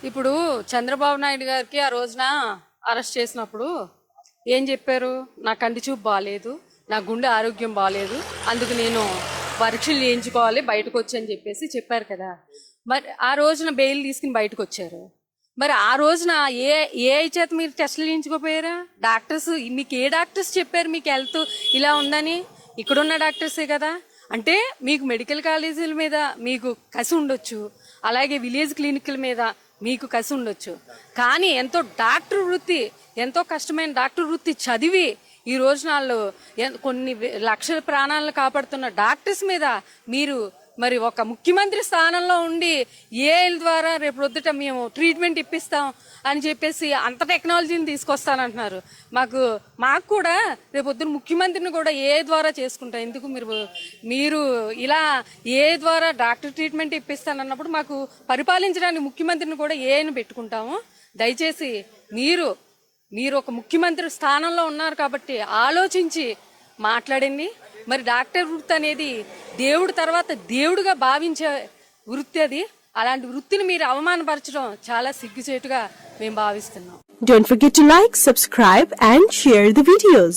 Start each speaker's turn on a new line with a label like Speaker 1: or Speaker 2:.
Speaker 1: ఇప్పుడు చంద్రబాబు నాయుడు గారికి ఆ రోజున అరెస్ట్ చేసినప్పుడు ఏం చెప్పారు? నా కంటి చూపు బాగాలేదు, నా గుండె ఆరోగ్యం బాగాలేదు, అందుకు నేను పరీక్షలు చేయించుకోవాలి, బయటకు వచ్చని చెప్పేసి చెప్పారు కదా. మరి ఆ రోజున బెయిల్ తీసుకుని బయటకు వచ్చారు. మరి ఆ రోజున ఏ చేత మీరు టెస్టులు చేయించుకోపోయారా? డాక్టర్స్ మీకు ఏ డాక్టర్స్ చెప్పారు మీకు హెల్త్ ఇలా ఉందని? ఇక్కడున్న డాక్టర్సే కదా. అంటే మీకు మెడికల్ కాలేజీల మీద మీకు కసి ఉండొచ్చు, అలాగే విలేజ్ క్లినిక్ల మీద మీకు కసి ఉండొచ్చు, కానీ డాక్టర్ వృత్తి ఎంతో కష్టమైన డాక్టర్ వృత్తి చదివి ఈ రోజునాళ్ళు కొన్ని లక్షల ప్రాణాలను కాపాడుతున్న డాక్టర్స్ మీద మీరు మరి ఒక ముఖ్యమంత్రి స్థానంలో ఉండి ఏఐల ద్వారా రేపు రొద్దుట మేము ట్రీట్మెంట్ ఇప్పిస్తాం అని చెప్పేసి అంత టెక్నాలజీని తీసుకొస్తానంటున్నారు. మాకు కూడా రేపు పొద్దున ముఖ్యమంత్రిని కూడా ఏఐ ద్వారా చేసుకుంటాం. ఎందుకు మీరు ఇలా ఏఐ ద్వారా డాక్టర్ ట్రీట్మెంట్ ఇప్పిస్తానన్నప్పుడు మాకు పరిపాలించడానికి ముఖ్యమంత్రిని కూడా ఏఐని పెట్టుకుంటాము. దయచేసి మీరు ఒక ముఖ్యమంత్రి స్థానంలో ఉన్నారు కాబట్టి ఆలోచించి మాట్లాడింది. మరి డాక్టర్ వృత్తి అనేది దేవుడి తర్వాత దేవుడిగా భావించే వృత్తి అది. అలాంటి వృత్తిని మీరు అవమానపరచడం చాలా సిగ్గుచేటుగా మేము భావిస్తున్నాం.
Speaker 2: Don't forget to like, subscribe and share the videos.